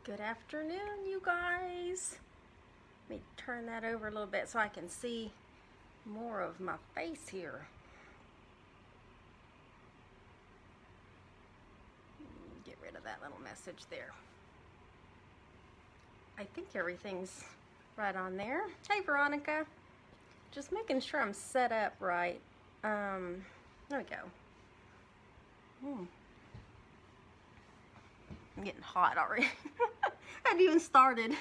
Good afternoon, you guys. Let me turn that over a little bit so I can see more of my face here. Get rid of that little message there. I think everything's right on there. Hey, Veronica. Just making sure I'm set up right. There we go. I'm getting hot already. I hadn't even started.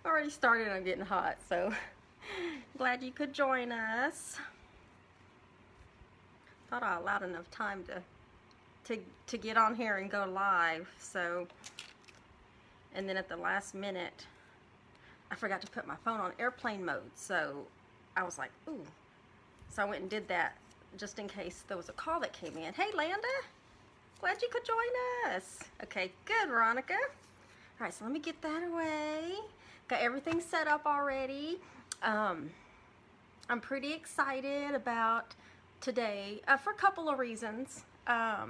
Already started, I'm getting hot, so glad you could join us. Thought I allowed enough time to get on here and go live, so, and then at the last minute I forgot to put my phone on airplane mode, so I was like, ooh. So I went and did that just in case there was a call that came in. Hey, Landa. Glad you could join us. Okay, good, Veronica. All right, so let me get that away. Got everything set up already. I'm pretty excited about today for a couple of reasons. I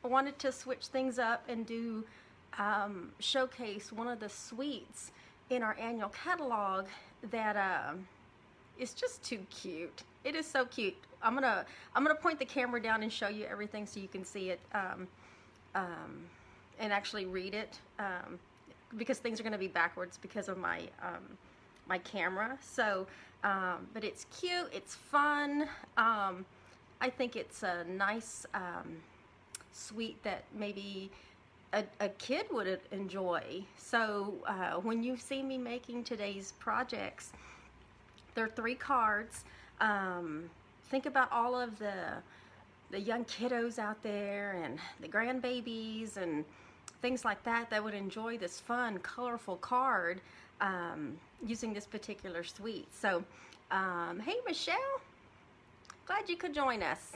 wanted to switch things up and do showcase one of the suites in our annual catalog that is just too cute. It is so cute. I'm gonna point the camera down and show you everything so you can see it and actually read it because things are gonna be backwards because of my my camera. So, but it's cute. It's fun. I think it's a nice suite that maybe a kid would enjoy. So when you see me making today's projects, there are 3 cards. Think about all of the young kiddos out there and the grandbabies and things like that that would enjoy this fun, colorful card using this particular suite. So, hey Michelle, glad you could join us.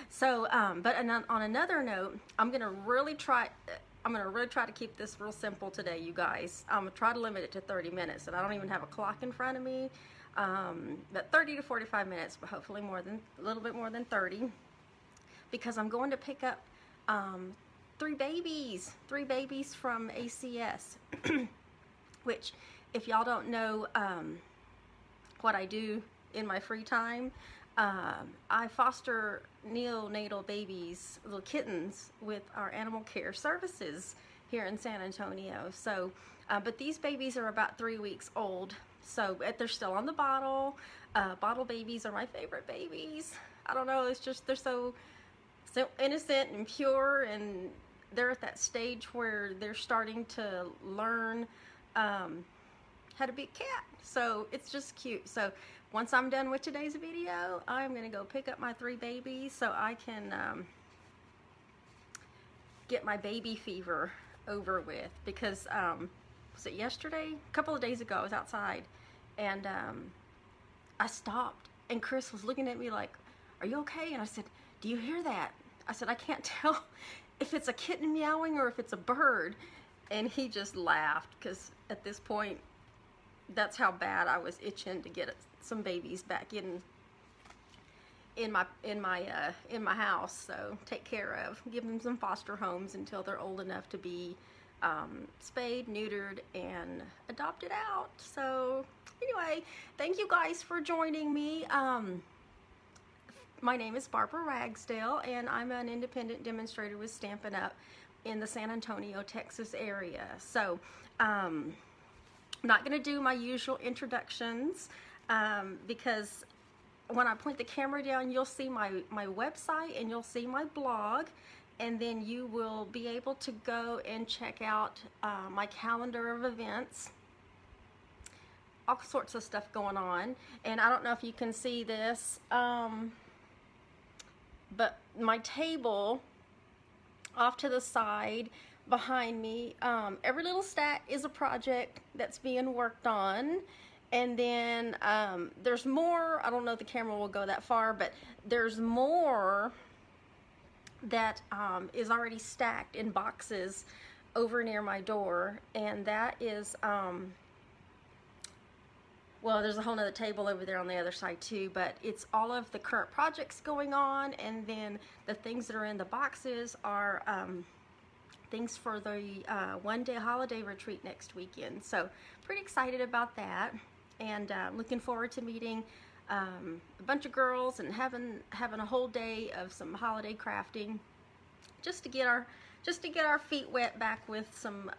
So, but on another note, I'm gonna really try to keep this real simple today, you guys. I'm gonna try to limit it to 30 minutes, and I don't even have a clock in front of me. But 30 to 45 minutes, but hopefully a little bit more than 30, because I'm going to pick up 3 babies from ACS, which, if y'all don't know what I do in my free time, I foster neonatal babies, little kittens, with our animal care services here in San Antonio. So, but these babies are about 3 weeks old, so they're still on the bottle. Bottle babies are my favorite babies. I don't know, it's just they're so innocent and pure, and they're at that stage where they're starting to learn how to be a cat. So it's just cute. So once I'm done with today's video, I'm gonna go pick up my 3 babies so I can get my baby fever over with, because was it yesterday? A couple of days ago, I was outside and I stopped, and Chris was looking at me like, are you okay? And I said, do you hear that? I said, I can't tell if it's a kitten meowing or if it's a bird. And he just laughed, because at this point, that's how bad I was itching to get some babies back in my house. So take care of, give them some foster homes until they're old enough to be spayed, neutered, and adopted out. So anyway, thank you guys for joining me. My name is Barbara Ragsdale, and I'm an independent demonstrator with Stampin' Up! In the San Antonio, Texas area. So I'm not going to do my usual introductions because when I point the camera down, you'll see my website and you'll see my blog, and then you will be able to go and check out my calendar of events. All sorts of stuff going on, and I don't know if you can see this, but my table off to the side behind me, every little stack is a project that's being worked on. And then there's more. I don't know if the camera will go that far, but there's more that is already stacked in boxes over near my door, and that is well, there's a whole nother table over there on the other side too, but it's all of the current projects going on, and then the things that are in the boxes are things for the one-day holiday retreat next weekend. So pretty excited about that, and looking forward to meeting a bunch of girls and having a whole day of some holiday crafting, just to get our feet wet back with some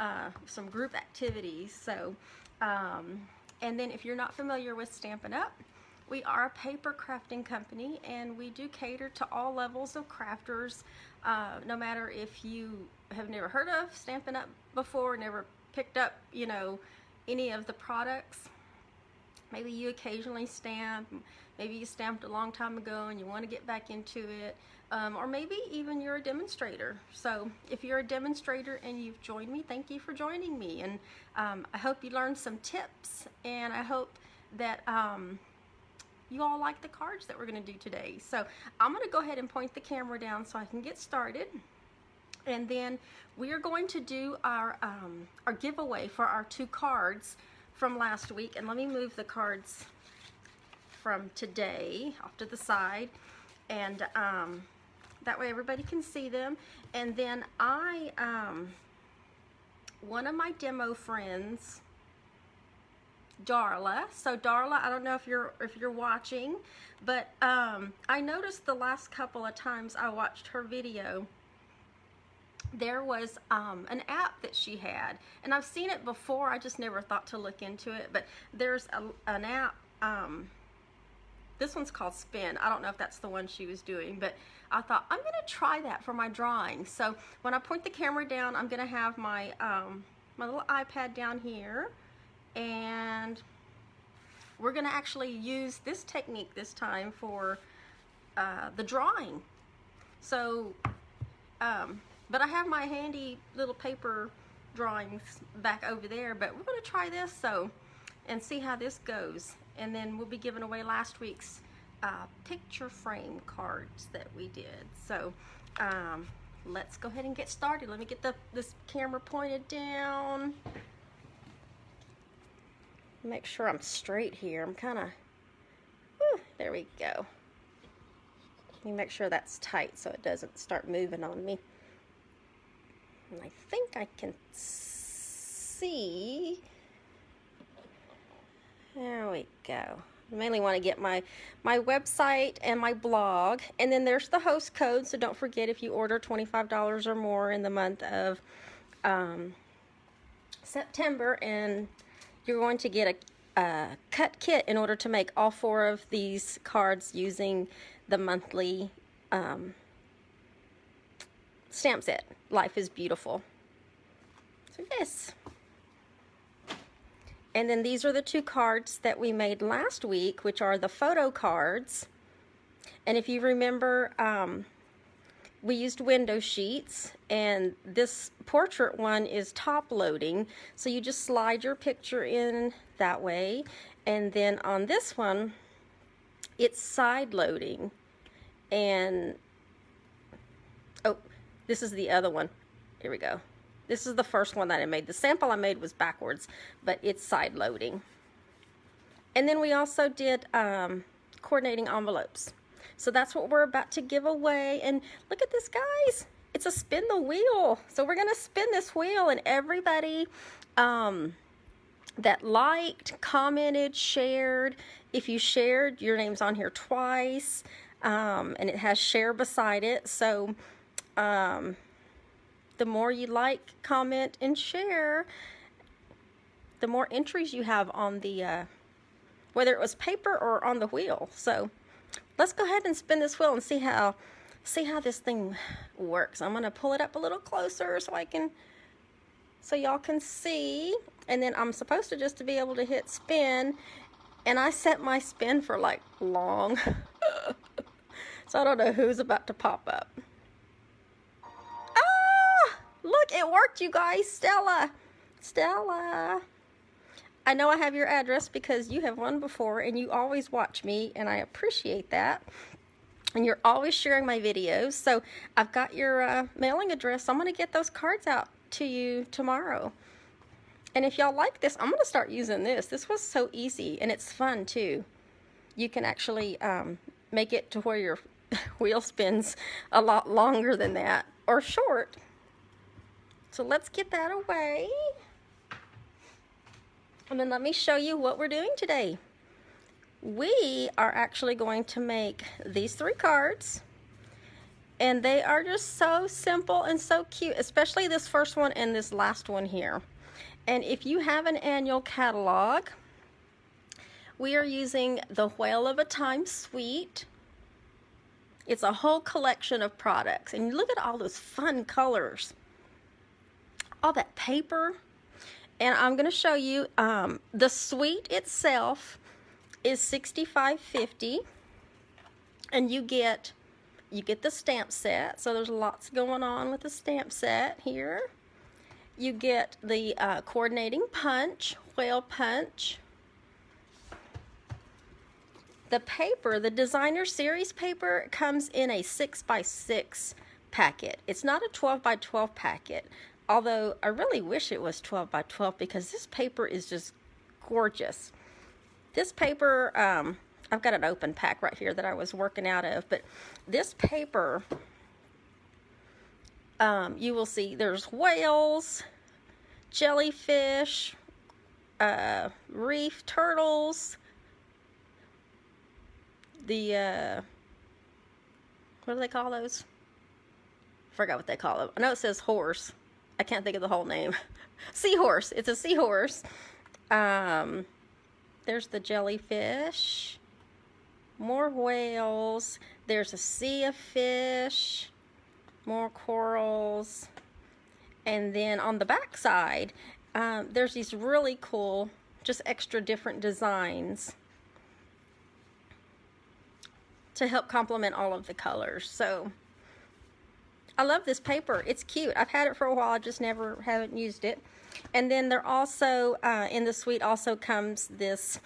group activities. So and then if you're not familiar with Stampin' Up, we are a paper crafting company, and we do cater to all levels of crafters, no matter if you have never heard of Stampin' Up before, never picked up, you know, any of the products. Maybe you occasionally stamp, maybe you stamped a long time ago and you want to get back into it, or maybe even you're a demonstrator. So if you're a demonstrator and you've joined me, thank you for joining me, and I hope you learned some tips, and I hope that you all like the cards that we're going to do today. So I'm going to go ahead and point the camera down so I can get started, and then we are going to do our giveaway for our 2 cards from last week. And let me move the cards from today off to the side, and that way everybody can see them. And then one of my demo friends, Darla. So Darla, I don't know if you're watching, but I noticed the last couple of times I watched her video, there was an app that she had, and I've seen it before, I just never thought to look into it, but there's an app, this one's called Spin. I don't know if that's the one she was doing, but I thought I'm gonna try that for my drawing. So when I point the camera down, I'm gonna have my my little iPad down here, and we're gonna actually use this technique this time for the drawing. So but I have my handy little paper drawings back over there, but we're going to try this and see how this goes. And then we'll be giving away last week's picture frame cards that we did. So let's go ahead and get started. Let me get this camera pointed down. Make sure I'm straight here. I'm kind of, there we go. Let me make sure that's tight so it doesn't start moving on me. And I think I can see. There we go. I mainly want to get my website and my blog, and then there's the host code. So don't forget, if you order $25 or more in the month of September, and you're going to get a cut kit in order to make all 4 of these cards using the monthly stamp set. Life is Beautiful. So yes. And then these are the 2 cards that we made last week, which are the photo cards. And if you remember, we used window sheets, and this portrait one is top loading. So you just slide your picture in that way. And then on this one, it's side loading. And oh, this is the other one. Here we go. This is the first one that I made. The sample I made was backwards, but it's side loading. And then we also did coordinating envelopes. So that's what we're about to give away. And look at this, guys. It's a spin the wheel. So we're going to spin this wheel, and everybody that liked, commented, shared. If you shared, your name's on here twice, and it has share beside it. So the more you like, comment, and share, the more entries you have on the, whether it was paper or on the wheel. So let's go ahead and spin this wheel and see how this thing works. I'm gonna pull it up a little closer so y'all can see. And then I'm supposed to just be able to hit spin, and I set my spin for like long. So I don't know who's about to pop up. Look, it worked, you guys. Stella. I know I have your address because you have won before, and you always watch me, and I appreciate that. And you're always sharing my videos. So I've got your mailing address. I'm going to get those cards out to you tomorrow. And if y'all like this, I'm going to start using this. This was so easy, and it's fun too. You can actually make it to where your wheel spins a lot longer than that, or short. So let's get that away. And then let me show you what we're doing today. We are actually going to make these 3 cards. And they are just so simple and so cute, especially this first one and this last one here. And if you have an annual catalog, we are using the Whale of a Time suite. It's a whole collection of products. And look at all those fun colors. All that paper. And I'm going to show you the suite itself is $65.50. And you get the stamp set. So there's lots going on with the stamp set here. You get the coordinating punch, whale punch. The paper, the designer series paper, comes in a 6x6 packet. It's not a 12x12 packet, although I really wish it was 12x12 because this paper is just gorgeous. This paper, I've got an open pack right here that I was working out of, but this paper, you will see there's whales, jellyfish, reef turtles, the, what do they call those? I forgot what they call them. I know it says horse. I can't think of the whole name. Seahorse. It's a seahorse. There's the jellyfish. More whales. There's a sea of fish. More corals. And then on the back side, there's these really cool, just extra different designs to help complement all of the colors. So I love this paper. It's cute. I've had it for a while. I just haven't used it. And then there also in the suite also comes this.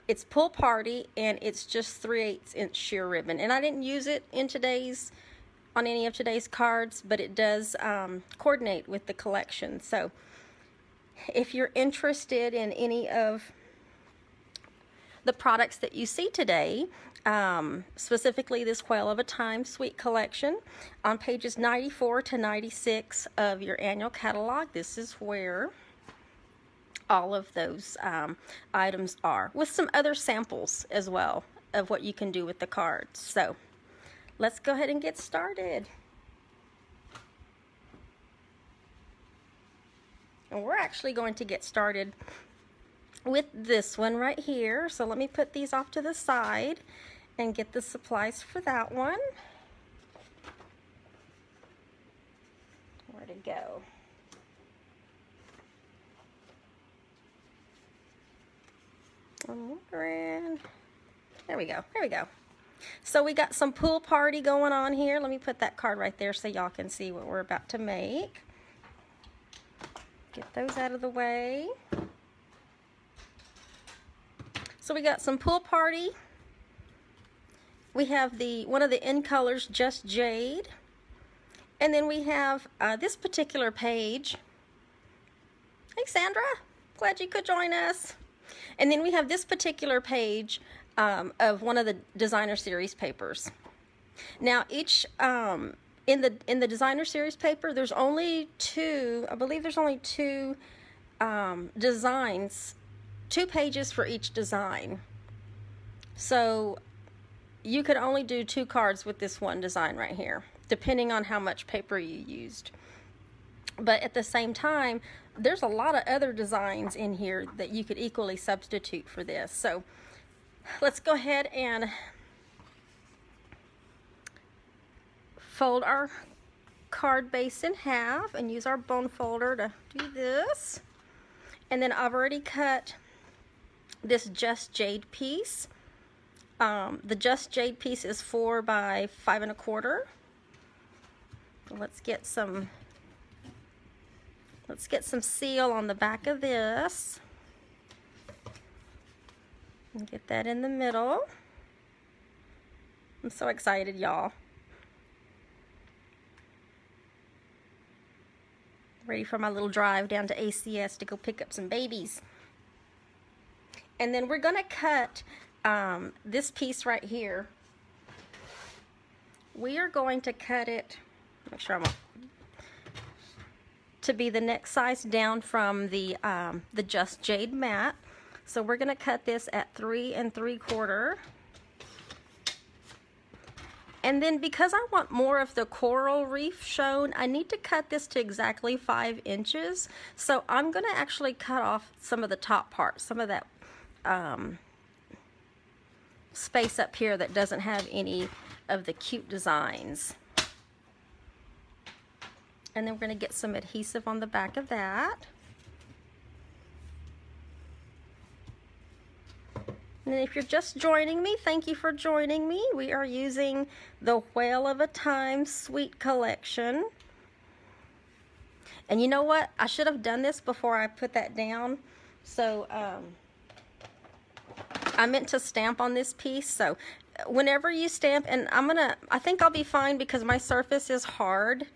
It's Pull Party, and it's just 3/8 inch sheer ribbon. And I didn't use it on any of today's cards, but it does coordinate with the collection. So if you're interested in any of the products that you see today, specifically this Whale of a Time Suite collection, on pages 94 to 96 of your annual catalog, this is where all of those items are, with some other samples as well of what you can do with the cards. So let's go ahead and get started. And we're actually going to get started with this one right here. So let me put these off to the side and get the supplies for that one. Where to go? There we go. There we go. So we got some Pool Party going on here. Let me put that card right there so y'all can see what we're about to make. Get those out of the way. So we got some Pool Party. We have one of the end colors, Just Jade. And then we have this particular page. Hey Sandra, glad you could join us. And then we have this particular page of one of the designer series papers. Now each in the designer series paper, there's only two. I believe there's only two designs, 2 pages for each design. So you could only do 2 cards with this one design right here, depending on how much paper you used. But at the same time, there's a lot of other designs in here that you could equally substitute for this. So let's go ahead and fold our card base in half and use our bone folder to do this. And then I've already cut this Just Jade piece. The Just Jade piece is 4 by 5 1/4. Let's get some seal on the back of this. And get that in the middle. I'm so excited, y'all. Ready for my little drive down to ACS to go pick up some babies. And then we're going to cut this piece right here. We are going to cut it, make sure I'm to be the next size down from the Just Jade mat. So we're going to cut this at 3 3/4. And then because I want more of the coral reef shown, I need to cut this to exactly 5 inches. So I'm going to actually cut off some of the top part, some of that space up here that doesn't have any of the cute designs. And then we're going to get some adhesive on the back of that. And if you're just joining me, thank you for joining me. We are using the Whale of a Time Sweet Collection. And you know what? I should have done this before I put that down. So I meant to stamp on this piece. So whenever you stamp, and I think I'll be fine because my surface is hard.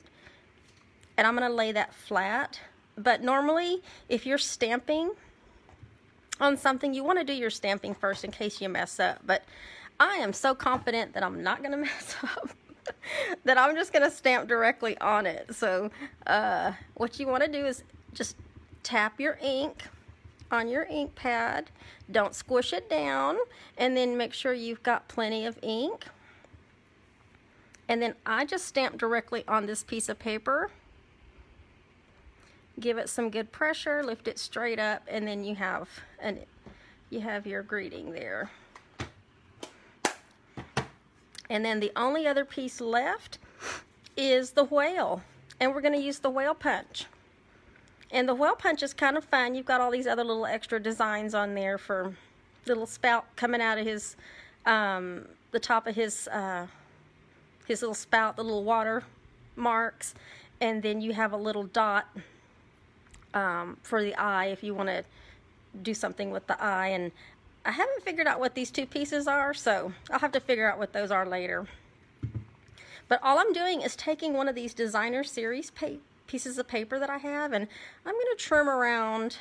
And I'm going to lay that flat. But normally, if you're stamping on something, you want to do your stamping first in case you mess up. But I am so confident that I'm not going to mess up that I'm just going to stamp directly on it. So what you want to do is just tap your ink on your ink pad. Don't squish it down. And then make sure you've got plenty of ink. And then I just stamp directly on this piece of paper. Give it some good pressure, lift it straight up, and then you have your greeting there. And then the only other piece left is the whale, and we're going to use the whale punch. And the whale punch is kind of fun. You've got all these other little extra designs on there for little spout coming out of his the top of his little spout, the little water marks, and then you have a little dot for the eye if you want to do something with the eye. And I haven't figured out what these two pieces are, so I'll have to figure out what those are later. But all I'm doing is taking one of these designer series pieces of paper that I have, and I'm going to trim around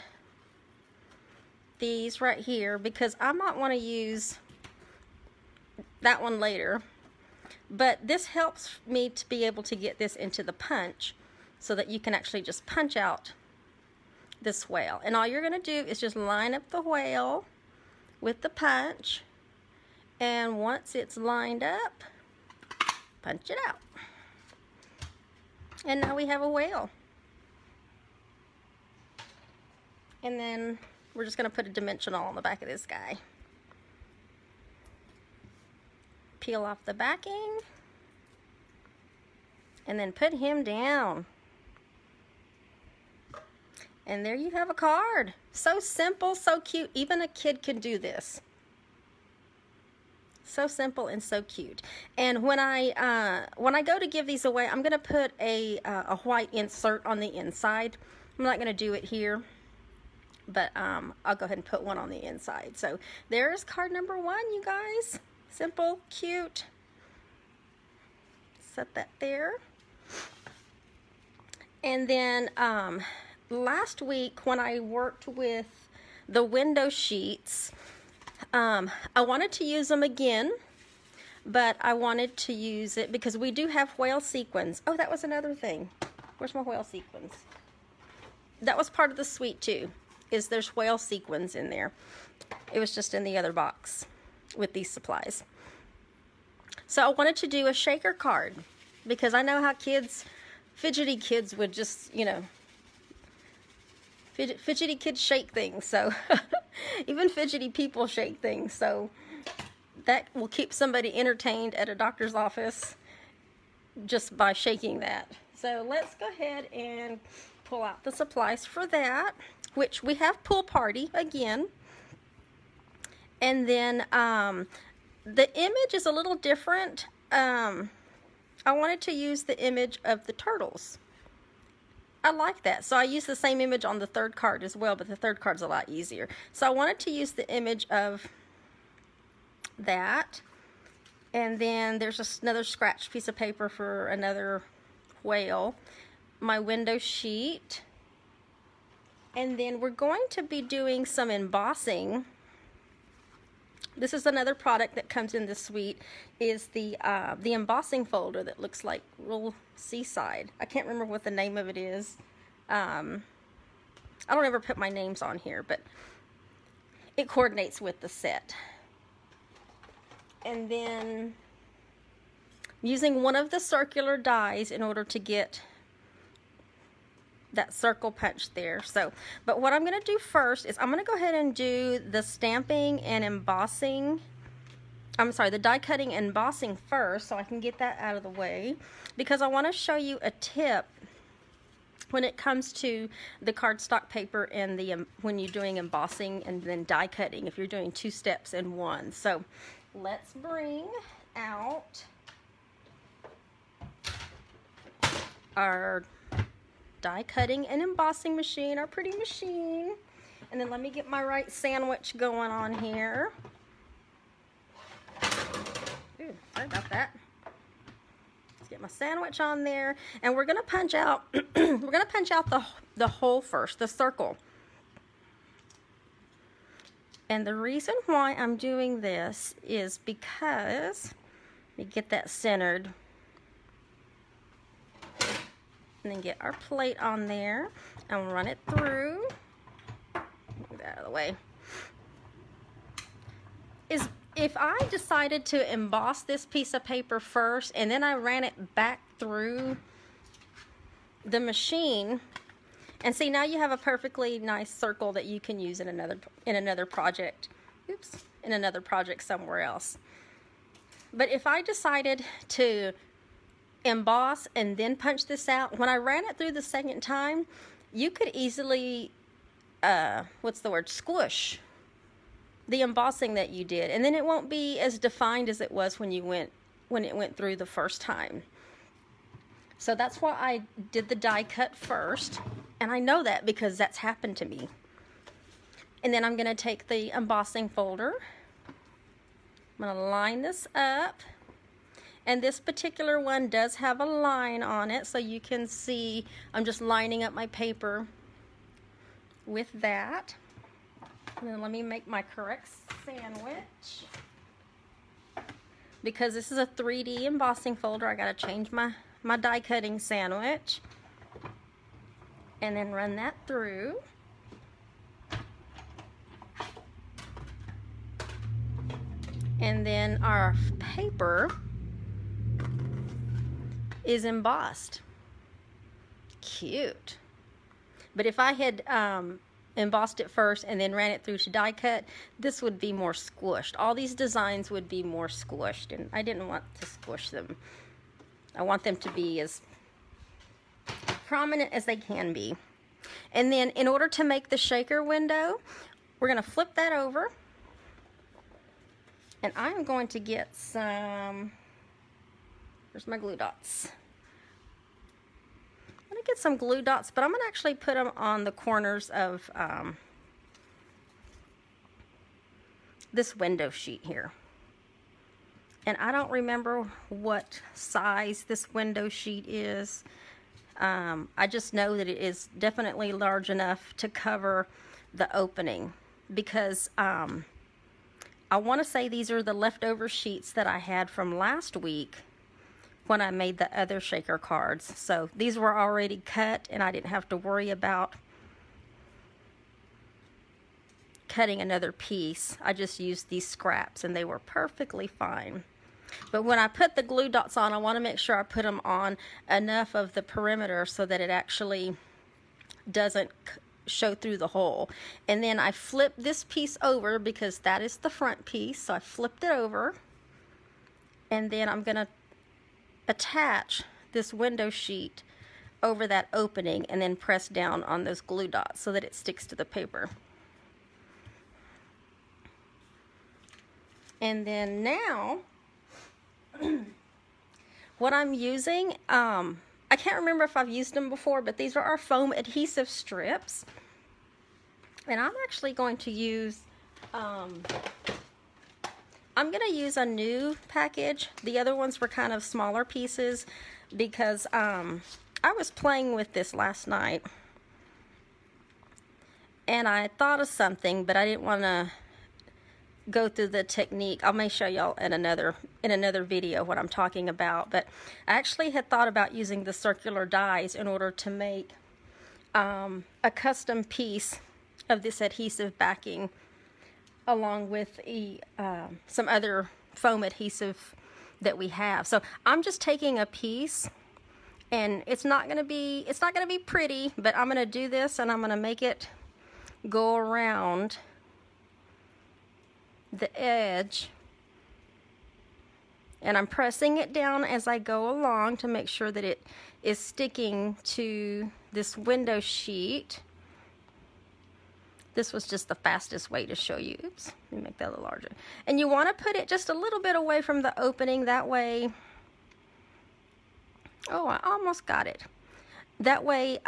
these right here because I might want to use that one later. But this helps me to be able to get this into the punch so that you can actually just punch out this whale. And all you're going to do is just line up the whale with the punch, and once it's lined up, punch it out. And now we have a whale. And then we're just going to put a dimensional on the back of this guy. Peel off the backing, and then put him down. And there you have a card. So simple, so cute. Even a kid can do this. So simple and so cute. And when I go to give these away, I'm going to put a white insert on the inside. I'm not going to do it here, but I'll go ahead and put one on the inside. So there's card number 1, you guys. Simple, cute. Set that there. And then last week when I worked with the window sheets, I wanted to use them again, but I wanted to use it because we do have whale sequins. Oh, that was another thing. Where's my whale sequins? That was part of the suite too, is there's whale sequins in there. It was just in the other box with these supplies. So I wanted to do a shaker card because I know how fidgety kids would just, you know, fidgety kids shake things. So even fidgety people shake things. So that will keep somebody entertained at a doctor's office just by shaking that. So let's go ahead and pull out the supplies for that, which we have Pool Party again. And then the image is a little different. I wanted to use the image of the turtles. I like that. So I used the same image on the third card as well, but the third card's a lot easier. So I wanted to use the image of that. And then there's just another scratched piece of paper for another whale. My window sheet. And then we're going to be doing some embossing. This is another product that comes in the suite, is the embossing folder that looks like real seaside. I can't remember what the name of it is. I don't ever put my names on here, but it coordinates with the set. And then using one of the circular dies in order to get that circle punch there. So, but what I'm going to do first is I'm going to go ahead and do the stamping and embossing. I'm sorry, the die cutting and embossing first, so I can get that out of the way, because I want to show you a tip when it comes to the cardstock paper and the when you're doing embossing and then die cutting, if you're doing 2 steps in one. So let's bring out our die cutting and embossing machine, our pretty machine. And then let me get my right sandwich going on here. Ooh, sorry about that. Let's get my sandwich on there, and we're gonna punch out we're gonna punch out the hole first, the circle. And the reason why I'm doing this is because, let me get that centered. And then get our plate on there and run it through. Move that out of the way. If I decided to emboss this piece of paper first and then I ran it back through the machine, and see, now you have a perfectly nice circle that you can use in another project. Oops, in another project somewhere else. But if I decided to emboss and then punch this out, when I ran it through the second time, you could easily squish the embossing that you did, and then it won't be as defined as it was when it went through the first time. So that's why I did the die cut first, and I know that because that's happened to me. And then I'm going to take the embossing folder, I'm going to line this up. And this particular one does have a line on it, so you can see I'm just lining up my paper with that. And then let me make my correct sandwich. Because this is a 3D embossing folder, I gotta change my die cutting sandwich. And then run that through. And then our paper is embossed. Cute. But if I had embossed it first and then ran it through to die cut, this would be more squished. All these designs would be more squished, and I didn't want to squish them. I want them to be as prominent as they can be. And then in order to make the shaker window, we're going to flip that over, and I'm going to get some, where's my glue dots? I'm going to get some glue dots, but I'm going to actually put them on the corners of this window sheet here. And I don't remember what size this window sheet is. I just know that it is definitely large enough to cover the opening, because I want to say these are the leftover sheets that I had from last week when I made the other shaker cards. So these were already cut, and I didn't have to worry about cutting another piece. I just used these scraps, and they were perfectly fine. But when I put the glue dots on, I want to make sure I put them on enough of the perimeter so that it actually doesn't show through the hole. And then I flipped this piece over because that is the front piece. So I flipped it over, and then I'm going to attach this window sheet over that opening and then press down on those glue dots so that it sticks to the paper. And then now what I'm using, I can't remember if I've used them before, but these are our foam adhesive strips. And I'm actually going to use, I'm going to use a new package. The other ones were kind of smaller pieces because I was playing with this last night. And I thought of something, but I didn't want to go through the technique. I may show y'all in another video what I'm talking about, but I actually had thought about using the circular dies in order to make a custom piece of this adhesive backing along with some other foam adhesive that we have. So I'm just taking a piece, and it's not gonna be pretty, but I'm gonna do this and I'm gonna make it go around the edge, and I'm pressing it down as I go along to make sure that it is sticking to this window sheet. This was just the fastest way to show you. Oops, let me make that a little larger. And you want to put it just a little bit away from the opening, that way. Oh, I almost got it. That way,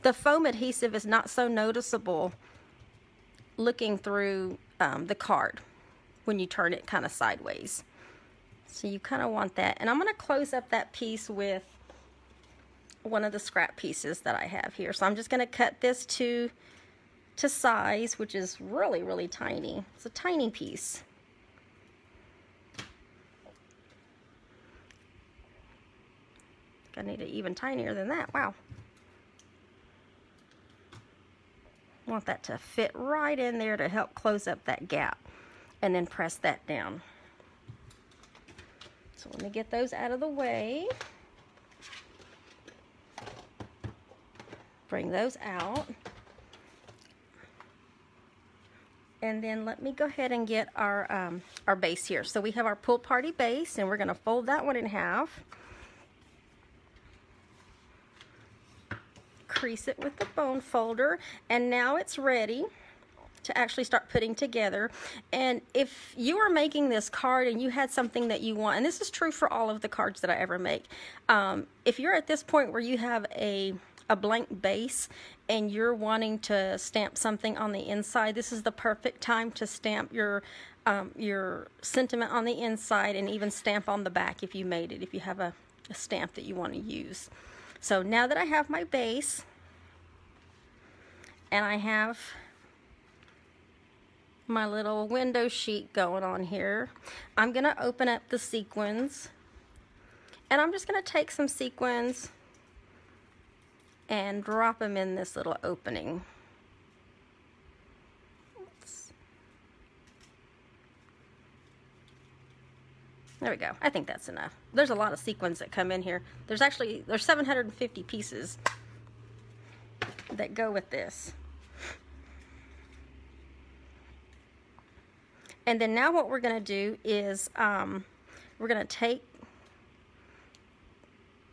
the foam adhesive is not so noticeable looking through the card when you turn it kind of sideways. So you kind of want that. And I'm going to close up that piece with one of the scrap pieces that I have here. So I'm just going to cut this to size, which is really, really tiny. It's a tiny piece. I need it even tinier than that. Wow. I want that to fit right in there to help close up that gap, and then press that down. So let me get those out of the way. Bring those out. And then let me go ahead and get our base here. So we have our pool party base, and we're going to fold that one in half. Crease it with the bone folder, and now it's ready to actually start putting together. And if you are making this card and you had something that you want, and this is true for all of the cards that I ever make, if you're at this point where you have a blank base and you're wanting to stamp something on the inside, this is the perfect time to stamp your sentiment on the inside, and even stamp on the back if you made it, if you have a stamp that you want to use. So now that I have my base and I have my little window sheet going on here, I'm going to open up the sequins, and I'm just going to take some sequins and drop them in this little opening. Oops. There we go. I think that's enough. There's a lot of sequins that come in here. There's 750 pieces that go with this. And then now what we're going to do is we're going to take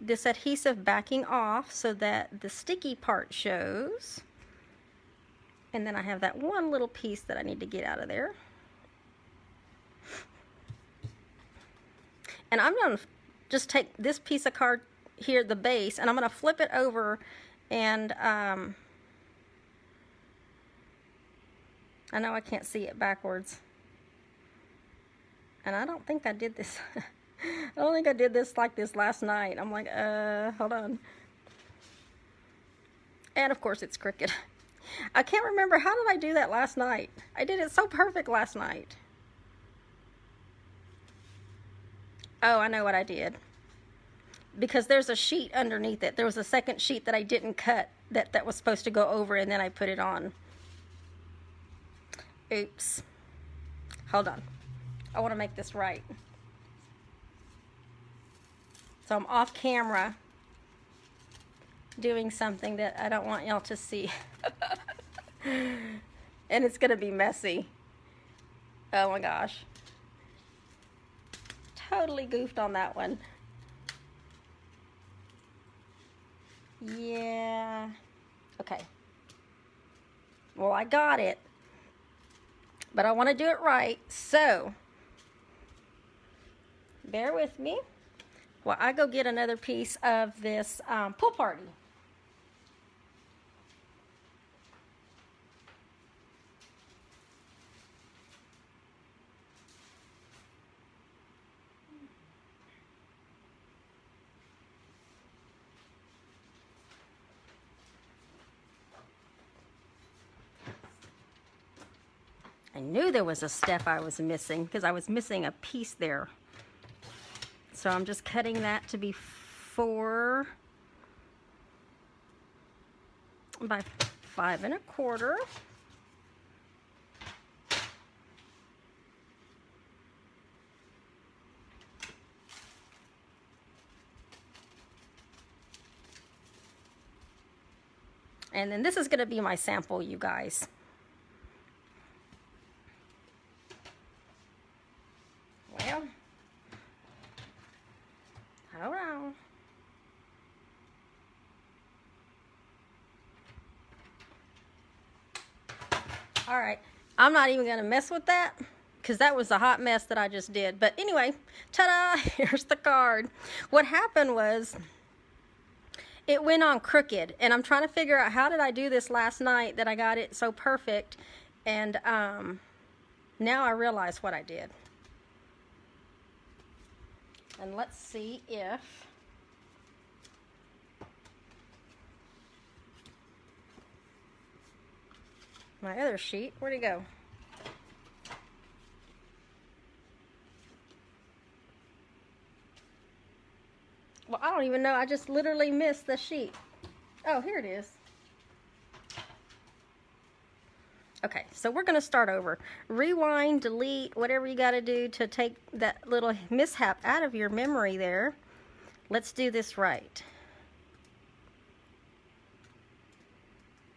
this adhesive backing off so that the sticky part shows. And then I have that one little piece that I need to get out of there. And I'm going to just take this piece of card here, the base, and I'm going to flip it over, and I know I can't see it backwards. And I don't think I did this. I don't think I did this like this last night. I'm like, hold on. And of course it's crooked. I can't remember, how did I do that last night? I did it so perfect last night. Oh, I know what I did. Because there's a sheet underneath it. There was a second sheet that I didn't cut that was supposed to go over, and then I put it on. Oops. Hold on. I want to make this right. So I'm off camera doing something that I don't want y'all to see. And it's going to be messy. Oh my gosh. Totally goofed on that one. Yeah. Okay. Well, I got it. But I want to do it right. So, bear with me while I go get another piece of this pool party. I knew there was a step I was missing because I was missing a piece there. So I'm just cutting that to be 4 by 5 1/4. And then this is going to be my sample, you guys. Well, hold on. All right, I'm not even going to mess with that because that was a hot mess that I just did. But anyway, ta-da, here's the card. What happened was, it went on crooked, and I'm trying to figure out how did I do this last night that I got it so perfect, and now I realize what I did. And let's see if my other sheet, where'd it go? Well, I don't even know. I just literally missed the sheet. Oh, here it is. Okay, so we're going to start over. Rewind, delete, whatever you got to do to take that little mishap out of your memory there. Let's do this right.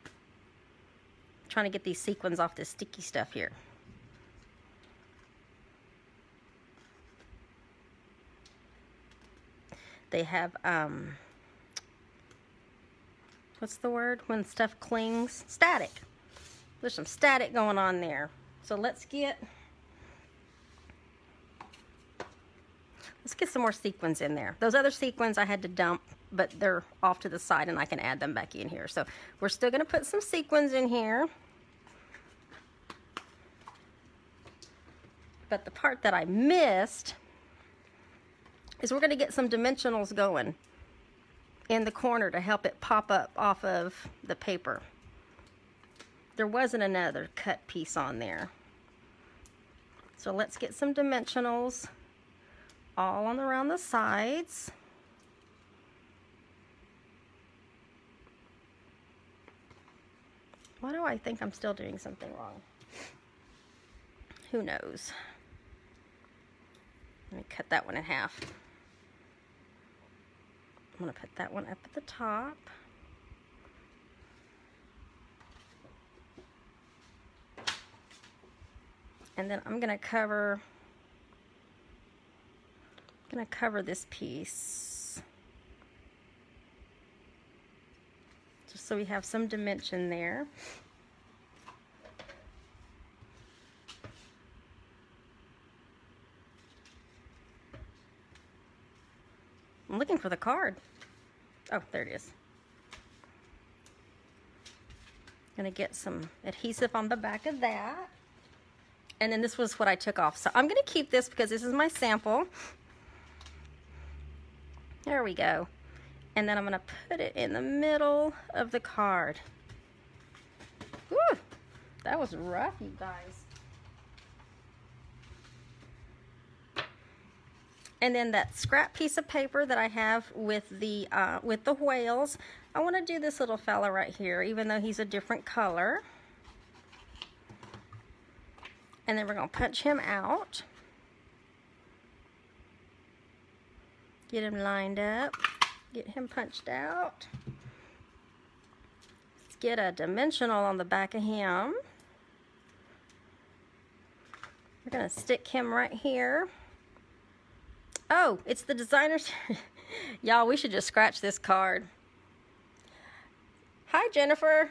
I'm trying to get these sequins off this sticky stuff here. They have, what's the word when stuff clings? Static. There's some static going on there. So let's get some more sequins in there. Those other sequins I had to dump, but they're off to the side and I can add them back in here. So we're still going to put some sequins in here. But the part that I missed is we're going to get some dimensionals going in the corner to help it pop up off of the paper. There wasn't another cut piece on there. So let's get some dimensionals all on around the sides. Why do I think I'm still doing something wrong? Who knows? Let me cut that one in half. I'm going to put that one up at the top. And then I'm going to cover this piece. Just so we have some dimension there. I'm looking for the card. Oh, there it is. Gonna get some adhesive on the back of that. And then this was what I took off. So I'm gonna keep this because this is my sample. There we go. And then I'm gonna put it in the middle of the card. Whew, that was rough, you guys. And then that scrap piece of paper that I have with the whales, I want to do this little fella right here, even though he's a different color. And then we're going to punch him out. Get him lined up. Get him punched out. Let's get a dimensional on the back of him. We're going to stick him right here. Oh, it's the designer's. Y'all, we should just scratch this card. Hi, Jennifer.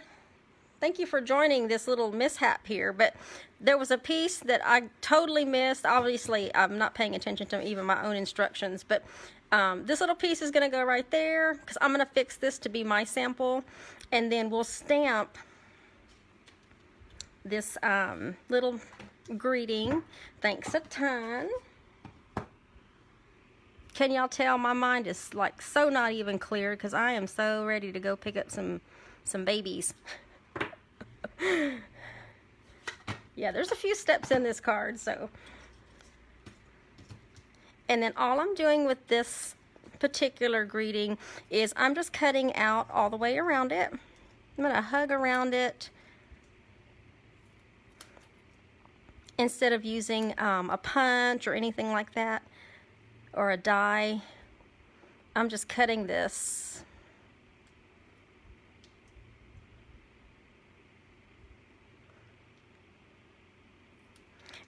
Thank you for joining this little mishap here, but there was a piece that I totally missed. Obviously, I'm not paying attention to even my own instructions, but this little piece is going to go right there because I'm going to fix this to be my sample, and then we'll stamp this little greeting. Thanks a ton. Can y'all tell my mind is like so not even clear because I am so ready to go pick up some babies. Yeah, there's a few steps in this card, so. And then all I'm doing with this particular greeting is I'm just cutting out all the way around it. I'm going to hug around it instead of using a punch or anything like that, or a die. I'm just cutting this.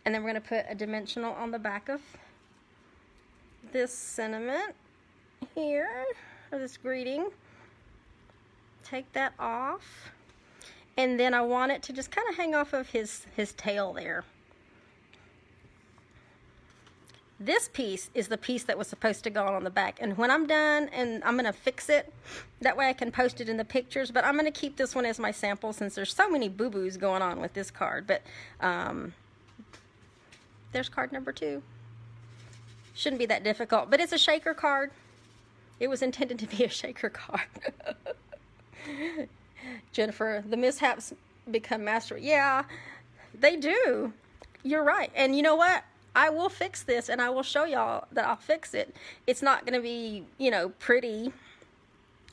And then we're going to put a dimensional on the back of this sentiment here, or this greeting. Take that off. And then I want it to just kind of hang off of his tail there. This piece is the piece that was supposed to go on the back. And when I'm done, and I'm going to fix it, that way I can post it in the pictures. But I'm going to keep this one as my sample since there's so many boo-boos going on with this card. But there's card number 2. Shouldn't be that difficult, but it's a shaker card. It was intended to be a shaker card. Jennifer, the mishaps become master. Yeah, they do. You're right. And you know what? I will fix this, and I will show y'all that I'll fix it. It's not going to be, you know, pretty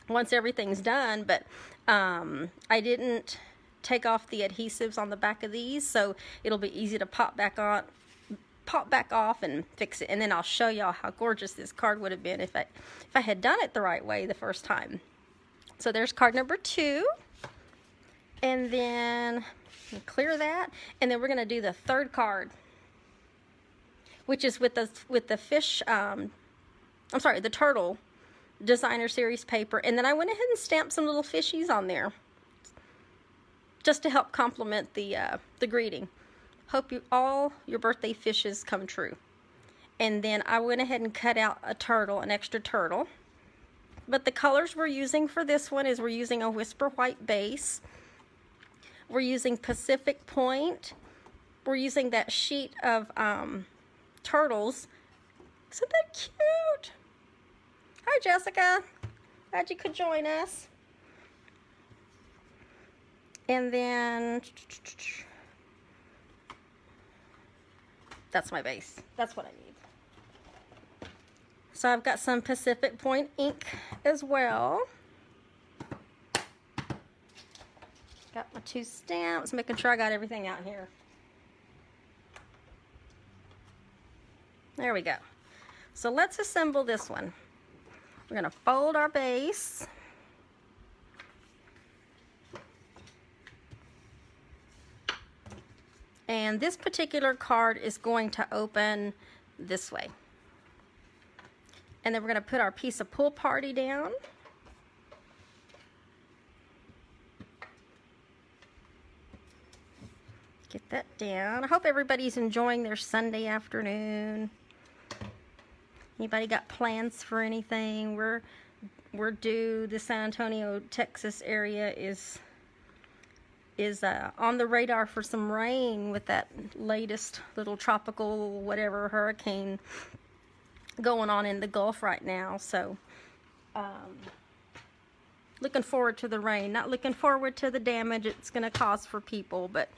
once everything's done, but I didn't take off the adhesives on the back of these, so it'll be easy to pop back off and fix it. And then I'll show y'all how gorgeous this card would have been if I had done it the right way the first time. So there's card number 2. And then clear that. And then we're going to do the third card, which is with the fish, I'm sorry, the turtle designer series paper. And then I went ahead and stamped some little fishies on there just to help complement the greeting. Hope all your birthday fishes come true. And then I went ahead and cut out a turtle, an extra turtle. But the colors we're using for this one is we're using a Whisper White base. We're using Pacific Point. We're using that sheet of turtles. Isn't that cute? Hi, Jessica. Glad you could join us. And then that's my base. That's what I need. So I've got some Pacific Point ink as well. Got my 2 stamps, making sure I got everything out here. There we go. So let's assemble this one. We're going to fold our base. And this particular card is going to open this way. And then we're going to put our piece of Pool Party down. Get that down. I hope everybody's enjoying their Sunday afternoon. Anybody got plans for anything? We're due. The San Antonio, Texas area is on the radar for some rain with that latest little tropical whatever hurricane going on in the Gulf right now. So looking forward to the rain, not looking forward to the damage it's going to cause for people, but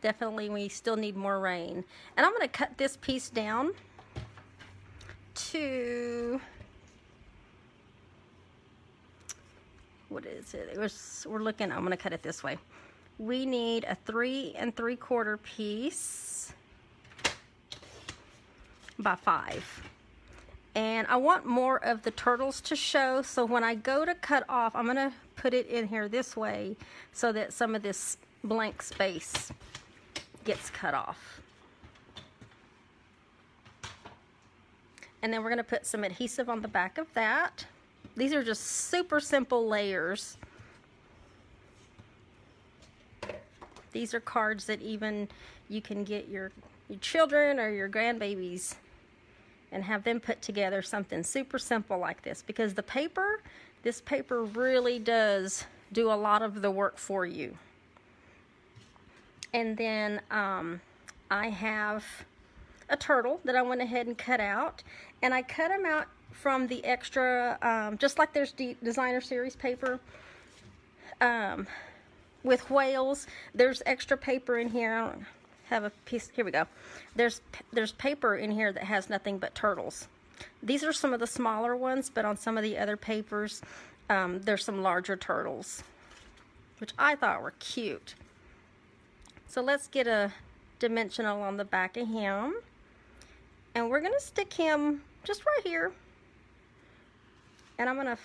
definitely we still need more rain. And I'm going to cut this piece down to, what is it? We're looking, I'm going to cut it this way. We need a 3 3/4 piece by 5. And I want more of the turtles to show, so when I go to cut off, I'm going to put it in here this way so that some of this blank space gets cut off. And then we're going to put some adhesive on the back of that. These are just super simple layers. These are cards that even you can get your children or your grandbabies and have them put together something super simple like this, because the paper, this paper really does do a lot of the work for you. And then I have a turtle that I went ahead and cut out, and I cut them out from the extra, just like there's designer series paper with whales, there's extra paper in here. I don't have a piece, here we go. There's paper in here that has nothing but turtles. These are some of the smaller ones, but on some of the other papers there's some larger turtles. which I thought were cute. So let's get a dimensional on the back of him. And we're going to stick him just right here. And I'm going to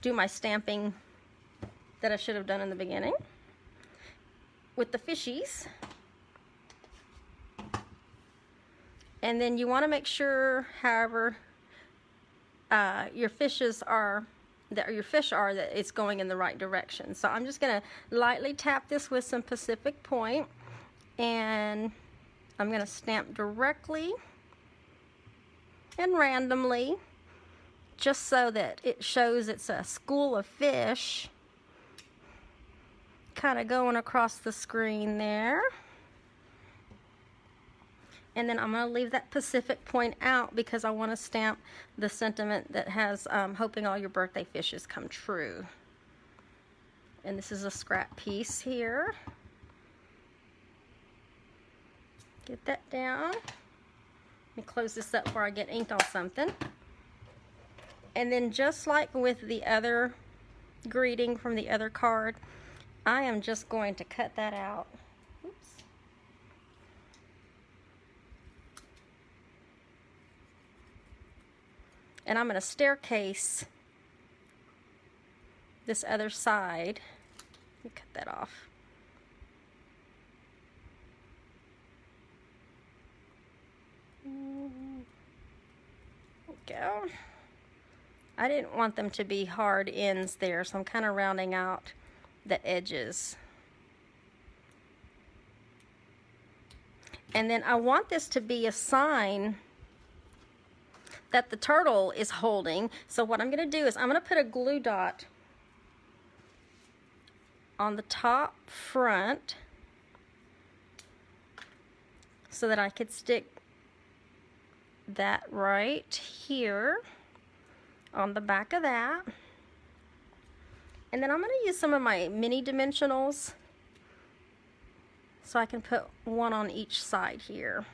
do my stamping that I should have done in the beginning with the fishies. And then you want to make sure, however, your fish are that it's going in the right direction. So I'm just going to lightly tap this with some Pacific Point, and I'm going to stamp directly and randomly, just so that it shows it's a school of fish kind of going across the screen there. And then I'm going to leave that Pacific Point out because I want to stamp the sentiment that has hoping all your birthday fishes come true. And this is a scrap piece here. Get that down. Let me close this up before I get inked on something. And then just like with the other greeting from the other card, I am just going to cut that out. Oops. And I'm going to staircase this other side. Let me cut that off. There we go. I didn't want them to be hard ends there, so I'm kind of rounding out the edges. And then I want this to be a sign that the turtle is holding. So what I'm going to do is I'm going to put a glue dot on the top front so that I could stick that right here on the back of that. And then I'm going to use some of my mini dimensionals so I can put one on each side here.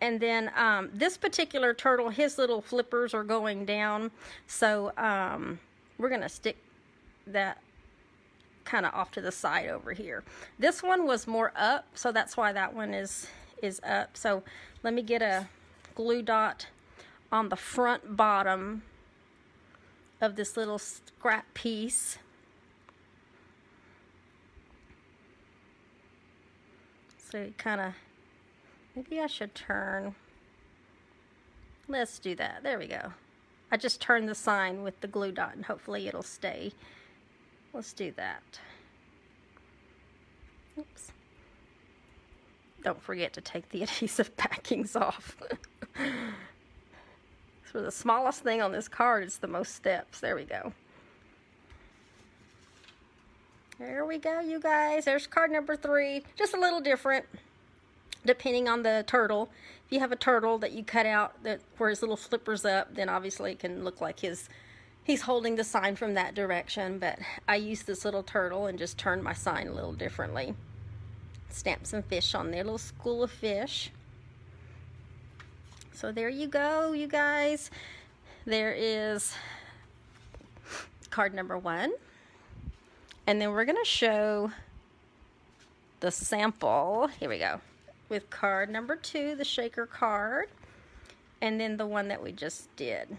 And then this particular turtle, his little flippers are going down, so we're going to stick that kind of off to the side over here. This one was more up, so that's why that one is up. So let me get a glue dot on the front bottom of this little scrap piece. So you kind of, maybe I should turn. Let's do that. There we go. I just turned the sign with the glue dot and hopefully it'll stay. Let's do that. Oops. Don't forget to take the adhesive backings off. For the smallest thing on this card, it's the most steps. There we go. There we go, you guys. There's card number 3. Just a little different depending on the turtle. If you have a turtle that you cut out that where his little flipper's up, then obviously it can look like he's holding the sign from that direction. But I used this little turtle and just turned my sign a little differently. Stamped some fish on there, a little school of fish. So there you go, you guys. There is card number 1. And then we're going to show the sample. Here we go. With card number 2, the shaker card. And then the one that we just did.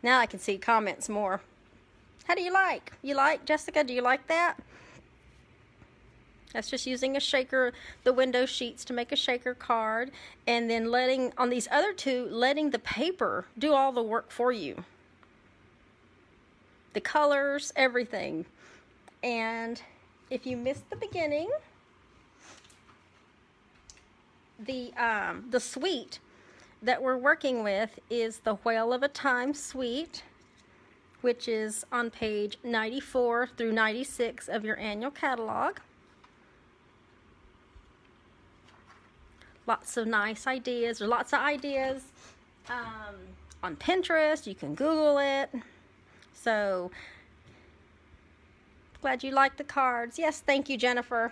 Now I can see comments more. How do you like? You like, Jessica? Do you like that? That's just using a shaker, the window sheets to make a shaker card, and then letting, on these other 2, letting the paper do all the work for you. The colors, everything. And if you missed the beginning, the suite that we're working with is the Whale of a Time suite, which is on page 94 through 96 of your annual catalog. Lots of nice ideas. There's lots of ideas on Pinterest. You can Google it. So, glad you like the cards. Yes, thank you, Jennifer.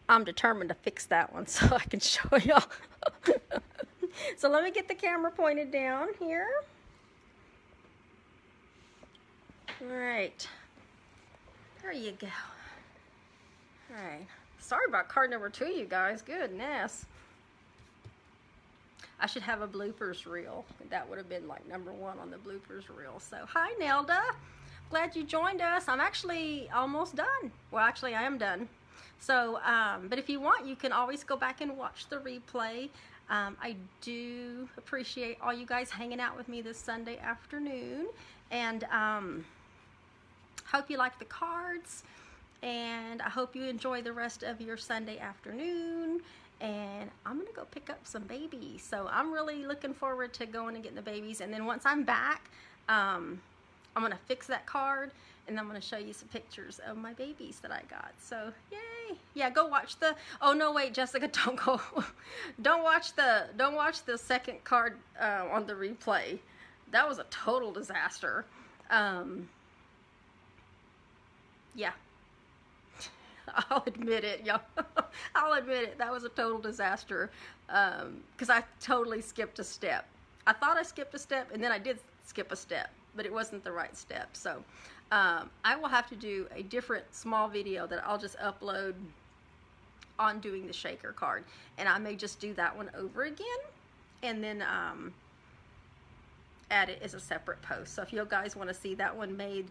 I'm determined to fix that one so I can show y'all. So let me get the camera pointed down here. All right, there you go. All right, sorry about card number 2, you guys. Goodness. I should have a bloopers reel. That would have been like number 1 on the bloopers reel. So, hi Nelda. Glad you joined us. I'm actually almost done. Well, actually I am done. So, but if you want, you can always go back and watch the replay. I do appreciate all you guys hanging out with me this Sunday afternoon. And hope you like the cards. And I hope you enjoy the rest of your Sunday afternoon. And I'm gonna go pick up some babies. So I'm really looking forward to going and getting the babies. And then once I'm back, I'm gonna fix that card, and I'm gonna show you some pictures of my babies that I got. So yay! Yeah, go watch the. Oh no, wait, Jessica, don't go. Don't watch the second card on the replay. That was a total disaster. Yeah. I'll admit it, y'all. I'll admit it. That was a total disaster because I totally skipped a step. I thought I skipped a step, and then I did skip a step, but it wasn't the right step. So I will have to do a different small video that I'll just upload on doing the shaker card, and I may just do that one over again and then add it as a separate post. So if you guys want to see that one made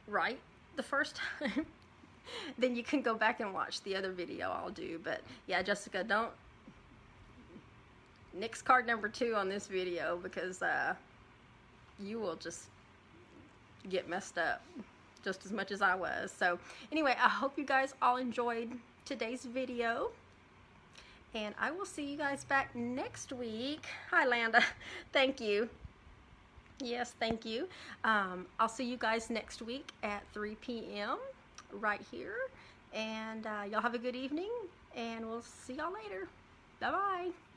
right the first time, then you can go back and watch the other video I'll do. But yeah, Jessica, don't nix card number 2 on this video, because you will just get messed up just as much as I was. So anyway, I hope you guys all enjoyed today's video, and I will see you guys back next week. Hi Landa. Thank you. Yes, thank you. I'll see you guys next week at 3 p.m. right here, and y'all have a good evening, and we'll see y'all later. Bye bye.